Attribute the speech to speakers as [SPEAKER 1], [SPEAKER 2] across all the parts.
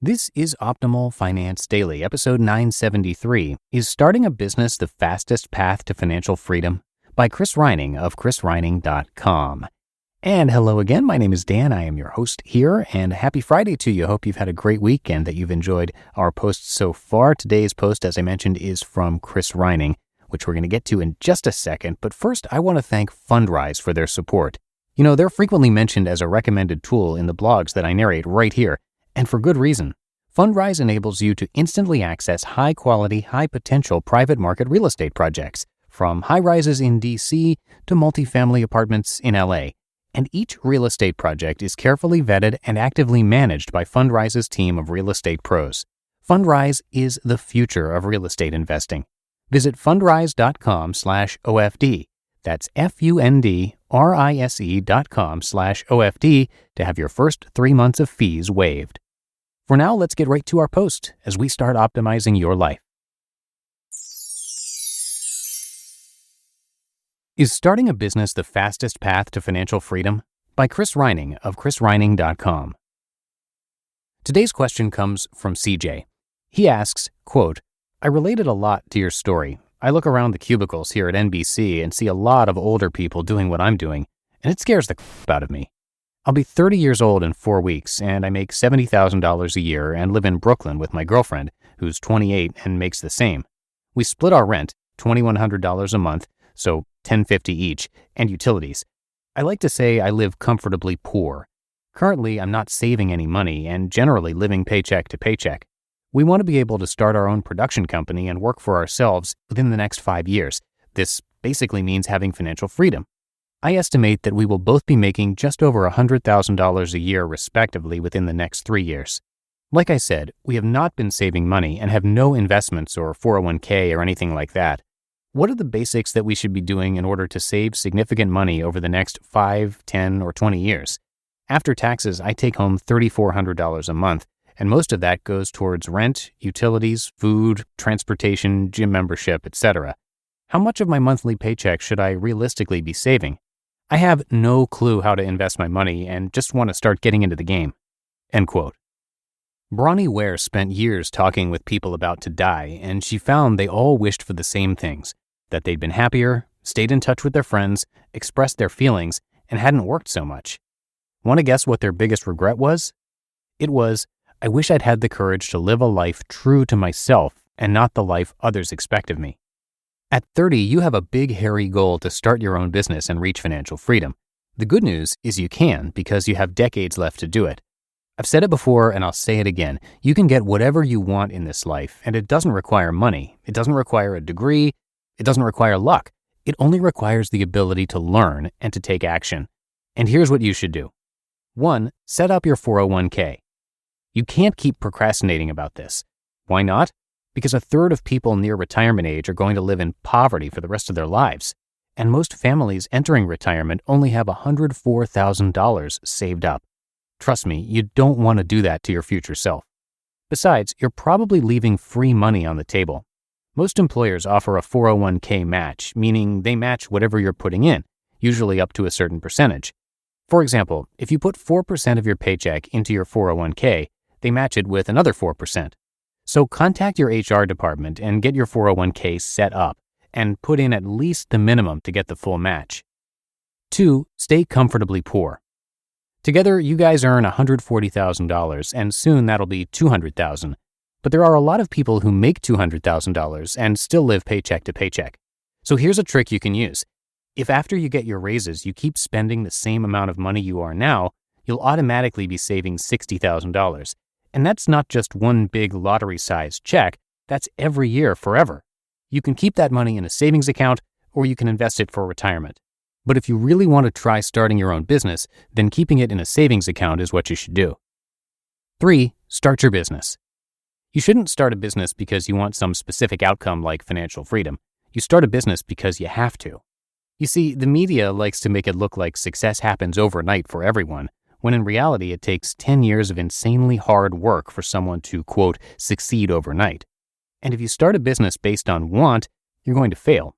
[SPEAKER 1] This is Optimal Finance Daily, episode 973. Is starting a business the fastest path to financial freedom? By Chris Reining of chrisreining.com. And hello again, my name is Dan. I am your host here, and happy Friday to you. Hope you've had a great week and that you've enjoyed our posts so far. Today's post, as I mentioned, is from Chris Reining, which we're going to get to in just a second. But first, I want to thank Fundrise for their support. You know, they're frequently mentioned as a recommended tool in the blogs that I narrate right here. And for good reason. Fundrise enables you to instantly access high-quality, high-potential private market real estate projects, from high-rises in D.C. to multifamily apartments in L.A. And each real estate project is carefully vetted and actively managed by Fundrise's team of real estate pros. Fundrise is the future of real estate investing. Visit fundrise.com/OFD. That's fundrise.com/OFD to have your first 3 months of fees waived. For now, let's get right to our post as we start optimizing your life. Is starting a business the fastest path to financial freedom? By Chris Reining of chrisreining.com. Today's question comes from CJ. He asks, quote, I related a lot to your story. I look around the cubicles here at NBC and see a lot of older people doing what I'm doing, and it scares the crap out of me. I'll be 30 years old in 4 weeks, and I make $70,000 a year and live in Brooklyn with my girlfriend, who's 28 and makes the same. We split our rent, $2,100 a month, so $1,050 each, and utilities. I like to say I live comfortably poor. Currently, I'm not saving any money and generally living paycheck to paycheck. We want to be able to start our own production company and work for ourselves within the next 5 years. This basically means having financial freedom. I estimate that we will both be making just over $100,000 a year respectively within the next 3 years. Like I said, we have not been saving money and have no investments or 401k or anything like that. What are the basics that we should be doing in order to save significant money over the next 5, 10, or 20 years? After taxes, I take home $3,400 a month, and most of that goes towards rent, utilities, food, transportation, gym membership, etc. How much of my monthly paycheck should I realistically be saving? I have no clue how to invest my money and just want to start getting into the game. End quote. Bronnie Ware spent years talking with people about to die, and she found they all wished for the same things, that they'd been happier, stayed in touch with their friends, expressed their feelings, and hadn't worked so much. Want to guess what their biggest regret was? It was, I wish I'd had the courage to live a life true to myself and not the life others expect of me. At 30, you have a big, hairy goal to start your own business and reach financial freedom. The good news is you can, because you have decades left to do it. I've said it before and I'll say it again. You can get whatever you want in this life, and it doesn't require money. It doesn't require a degree. It doesn't require luck. It only requires the ability to learn and to take action. And here's what you should do. 1. Set up your 401k. You can't keep procrastinating about this. Why not? Because a third of people near retirement age are going to live in poverty for the rest of their lives. And most families entering retirement only have $104,000 saved up. Trust me, you don't want to do that to your future self. Besides, you're probably leaving free money on the table. Most employers offer a 401k match, meaning they match whatever you're putting in, usually up to a certain percentage. For example, if you put 4% of your paycheck into your 401k, they match it with another 4%. So contact your HR department and get your 401k set up and put in at least the minimum to get the full match. 2. Stay comfortably poor. Together, you guys earn $140,000 and soon that'll be $200,000. But there are a lot of people who make $200,000 and still live paycheck to paycheck. So here's a trick you can use. If after you get your raises, you keep spending the same amount of money you are now, you'll automatically be saving $60,000. And that's not just one big lottery-sized check, that's every year forever. You can keep that money in a savings account, or you can invest it for retirement. But if you really want to try starting your own business, then keeping it in a savings account is what you should do. 3. Start your business. You shouldn't start a business because you want some specific outcome like financial freedom. You start a business because you have to. You see, the media likes to make it look like success happens overnight for everyone, when in reality it takes 10 years of insanely hard work for someone to, quote, succeed overnight. And if you start a business based on want, you're going to fail.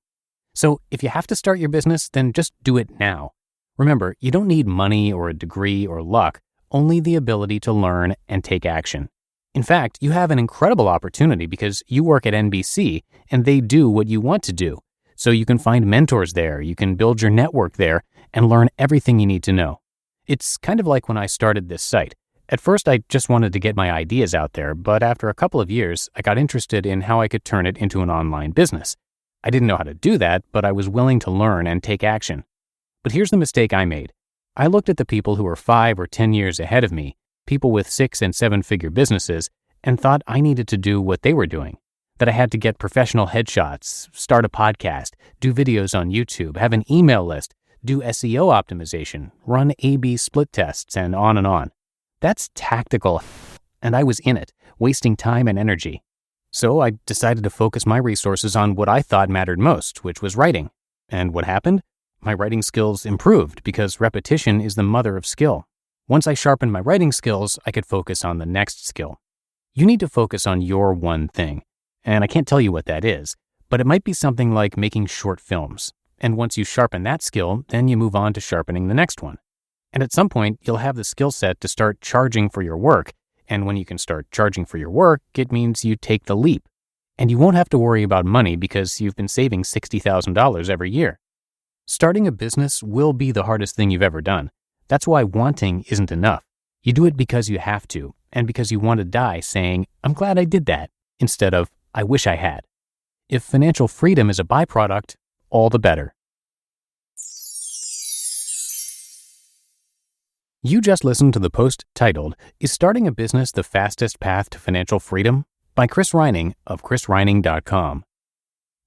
[SPEAKER 1] So if you have to start your business, then just do it now. Remember, you don't need money or a degree or luck, only the ability to learn and take action. In fact, you have an incredible opportunity because you work at NBC and they do what you want to do. So you can find mentors there, you can build your network there, and learn everything you need to know. It's kind of like when I started this site. At first, I just wanted to get my ideas out there, but after a couple of years, I got interested in how I could turn it into an online business. I didn't know how to do that, but I was willing to learn and take action. But here's the mistake I made. I looked at the people who were 5 or 10 years ahead of me, people with 6- and 7-figure businesses, and thought I needed to do what they were doing. That I had to get professional headshots, start a podcast, do videos on YouTube, have an email list, do SEO optimization, run A/B split tests, and on and on. That's tactical, and I was in it, wasting time and energy. So I decided to focus my resources on what I thought mattered most, which was writing. And what happened? My writing skills improved because repetition is the mother of skill. Once I sharpened my writing skills, I could focus on the next skill. You need to focus on your one thing. And I can't tell you what that is, but it might be something like making short films. And once you sharpen that skill, then you move on to sharpening the next one. And at some point, you'll have the skill set to start charging for your work. And when you can start charging for your work, it means you take the leap. And you won't have to worry about money because you've been saving $60,000 every year. Starting a business will be the hardest thing you've ever done. That's why wanting isn't enough. You do it because you have to, and because you want to die saying, "I'm glad I did that," instead of, "I wish I had." If financial freedom is a byproduct, all the better. You just listened to the post titled, "Is Starting a Business the Fastest Path to Financial Freedom?" by Chris Reining of chrisreining.com.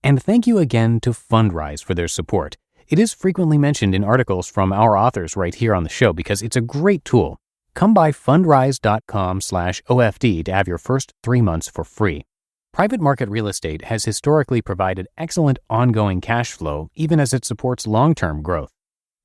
[SPEAKER 1] And thank you again to Fundrise for their support. It is frequently mentioned in articles from our authors right here on the show because it's a great tool. Come by fundrise.com/OFD to have your first 3 months for free. Private market real estate has historically provided excellent ongoing cash flow even as it supports long-term growth.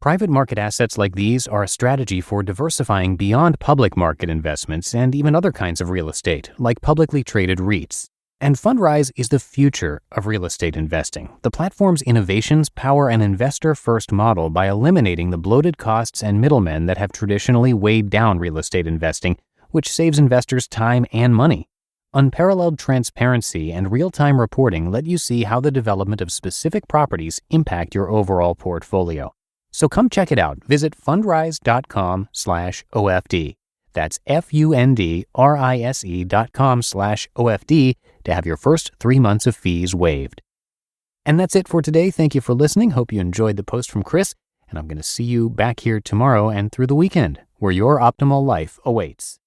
[SPEAKER 1] Private market assets like these are a strategy for diversifying beyond public market investments and even other kinds of real estate, like publicly traded REITs. And Fundrise is the future of real estate investing. The platform's innovations power an investor-first model by eliminating the bloated costs and middlemen that have traditionally weighed down real estate investing, which saves investors time and money. Unparalleled transparency and real-time reporting let you see how the development of specific properties impact your overall portfolio. So come check it out. Visit fundrise.com/OFD. That's fundrise.com/OFD to have your first 3 months of fees waived. And that's it for today. Thank you for listening. Hope you enjoyed the post from Chris, and I'm going to see you back here tomorrow and through the weekend, where your optimal life awaits.